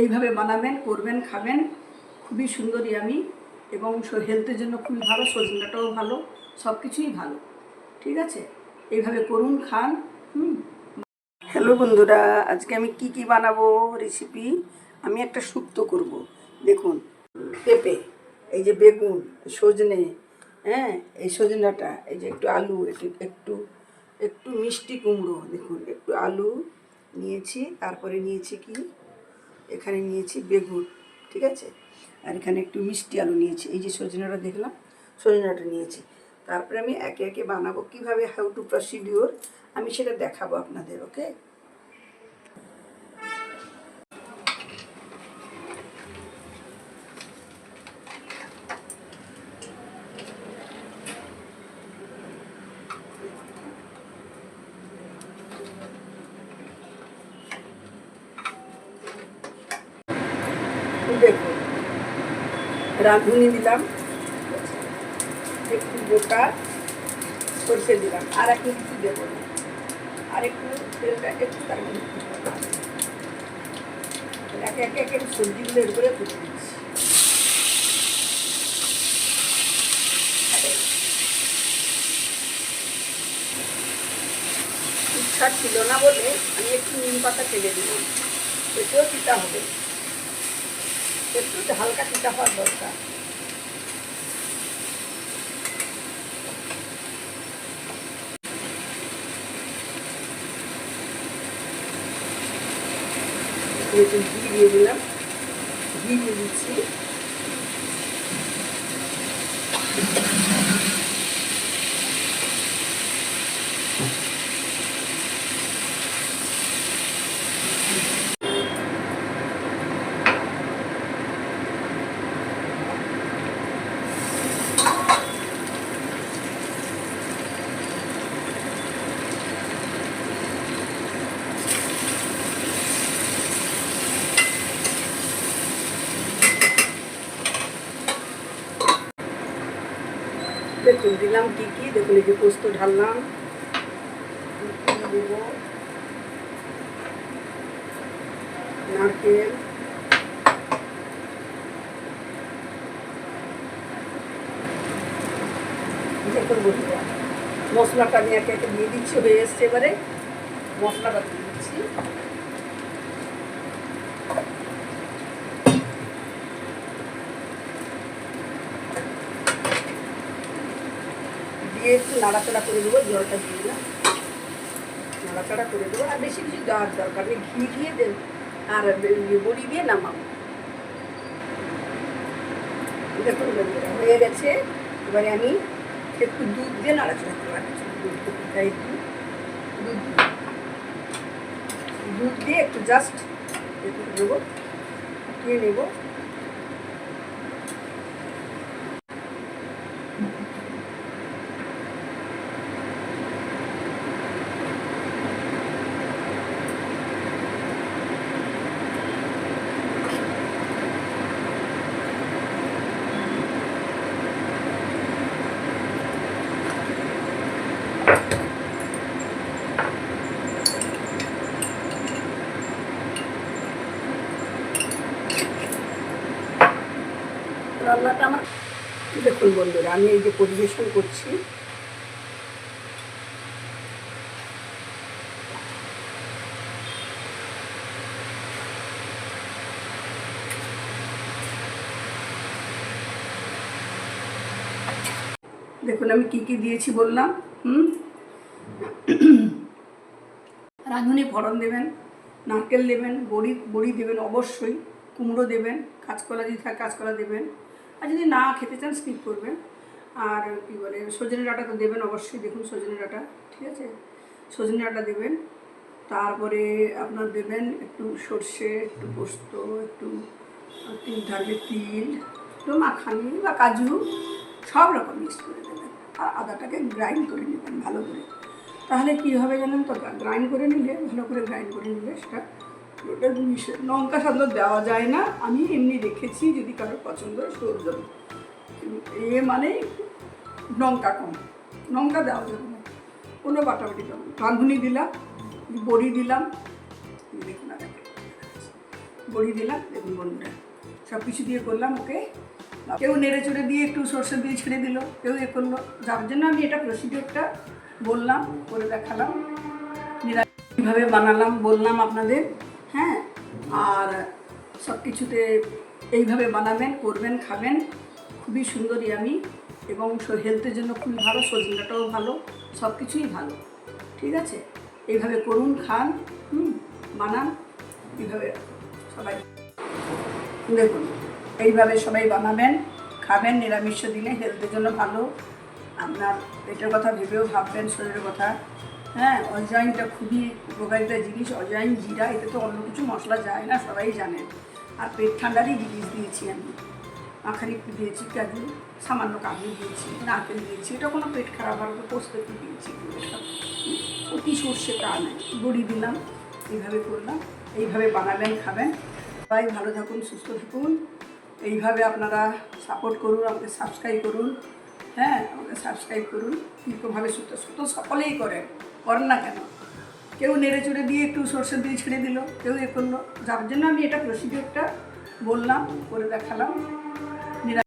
এইভাবে বানাবেন, করবেন, খাবেন, খুবই সুন্দর ইয়ামি এবং হেলথের জন্য খুবই ভালো, সজনাটাও ভালো, সব কিছুই ভালো। ঠিক আছে, এইভাবে করুন, খান। হ্যালো বন্ধুরা, আজকে আমি কি বানাবো রেসিপি। আমি একটা শুক্তো করব। দেখুন, পেঁপে, এই যে বেগুন, সজনে, হ্যাঁ এই সজনাটা, এই যে একটু আলু, একটু একটু মিষ্টি কুমড়ো, দেখুন একটু আলু নিয়েছি, তারপরে নিয়েছি কি এখানে নিয়েছি বেগুন, ঠিক আছে, আর এখানে একটু মিষ্টি আলু নিয়েছি, এই যে সজনাটা দেখলাম, সজনাটা নিয়েছি। তারপরে আমি একে একে বানাবো, কিভাবে হাউ টু প্রসিডিওর আমি সেটা দেখাবো আপনাদের। ওকে, দেখুন রাঁধুনি দিলাম, একটু গোটা সরষে দিলাম, আর একটু কিছু দেবো না, আর একটু তেলটা একটু তার মধ্যে একে একে একে সবজিগুলো এর করে তুলে দিচ্ছি। ইচ্ছা ছিল না বলে আমি একটু নিম পাতা ফেলে দিলাম, এতেও তিতা হবে, একটু হালকা তিতা হওয়ার দরকার। একটু ঘি দিয়ে দিলাম, ঘি দিয়ে দিচ্ছি, দেখুন দিলাম কি দেখুন, এই যে পোস্ত ঢাললাম, দেবো নারকেল, দেখুন বন্ধুরা মশলাটা আমি একে একে দিয়ে দিচ্ছি, হয়ে এসছে, এবারে মশলাটা দিয়ে দিচ্ছি। দিয়ে একটু নাড়াচাড়া করে দেবো, জলটা দিয়ে দিলাম, নাড়াচাড়া করে দেবো, আর বেশি কিছু দেওয়ার দরকার নেই, ঘি দিয়ে দেব আর বড়ি দিয়ে নামাবো। দেখুন বন্ধুরা হয়ে গেছে, এবারে আমি একটু দুধ দিয়ে নাড়াচাড়া করবো, দুধ দিয়ে একটু জাস্ট দেবো, ফুটিয়ে নেবো। রান্নাটা আমার, দেখুন বন্ধুরা আমি এই যে পরিবেশন করছি, দেখুন আমি কি দিয়েছি বললাম। রাঁধুনি ফোড়ন দেবেন, নারকেল দেবেন, বড়ি দেবেন অবশ্যই, কুমড়ো দেবেন, কাঁচকলা যদি থাকে কাঁচকলা দেবেন, আর যদি না খেতে চান স্কিপ করবেন। আর কী বলে সজনে ডাঁটা তো দেবেন অবশ্যই, দেখুন সজনে ডাঁটা, ঠিক আছে, সজনে ডাঁটা দেবেন। তারপরে আপনার দেবেন একটু সর্ষে, একটু পোস্ত, একটু তিল থাকলে তিল, একটু মাখানি বা কাজু, সব রকম মিক্স করে দেবেন। আর আদাটাকে গ্রাইন্ড করে নেবেন ভালো করে, তাহলে কী হবে জানেন তো, গ্রাইন্ড করে নিলে, ভালো করে গ্রাইন্ড করে নিলে সেটা ওটা লঙ্কা সাদা দেওয়া যায় না, আমি এমনি রেখেছি, যদি কারোর পছন্দ হয় সর যাবে, মানে লঙ্কা কম, লঙ্কা দেওয়া যাবে না, কোনো বাটাবাটি যাবে না। রাঁধুনি দিলাম, বড়ি দিলাম, দেখুন বড়ি দিলাম, দেখুন বন্ধুরা সব কিছু দিয়ে করলাম ওকে। কেউ নেড়ে চড়ে দিয়ে একটু সর্ষে দিয়ে ছেড়ে দিল, কেউ করলো, যার জন্য আমি এটা প্রসিডিওরটা বললাম, করে দেখালাম, কীভাবে বানালাম বললাম আপনাদের। হ্যাঁ, আর সব কিছুতে এইভাবে বানাবেন, করবেন, খাবেন, খুবই সুন্দরই আমি, এবং হেলথের জন্য খুবই ভালো, সজনেটাও ভালো, সব কিছুই ভালো। ঠিক আছে, এইভাবে করুন, খান, বানান, এইভাবে সবাই দেখুন, এইভাবে সবাই বানাবেন, খাবেন, নিরামিষ দিনে হেলথের জন্য ভালো। আপনার পেটের কথা ভেবেও ভাববেন, শরীরের কথা। হ্যাঁ, অজওয়াইনটা খুবই উপকারিতা জিনিস, অজওয়াইন, জিরা, এতে তো অন্য কিছু মশলা যায় না, সবাই জানেন। আর পেট ঠান্ডারই জিনিস দিয়েছি আমি, আখারি দিয়েছি, কাজু, সামান্য কাজু দিয়েছি, নারকেল দিয়েছি, এটা কোনো পেট খারাপ হওয়ার পোস্ত দিয়েছি, অতি সর্ষে তা নয়, বড়ি দিলাম, এইভাবে করলাম। এইভাবে বানাবেন, খাবেন, সবাই ভালো থাকুন, সুস্থ থাকুন। এইভাবে আপনারা সাপোর্ট করুন, আমাকে সাবস্ক্রাইব করুন। হ্যাঁ, আমাকে সাবস্ক্রাইব করুন। কীরকমভাবে সুস্থ সকলেই করেন না কেন? কেউ নেড়ে চড়ে দিয়ে একটু সর্ষে দিয়ে ছেড়ে দিল, কেউ করলো, যার জন্য আমি এটা প্রসিডিওরটা বললাম, করে দেখালাম।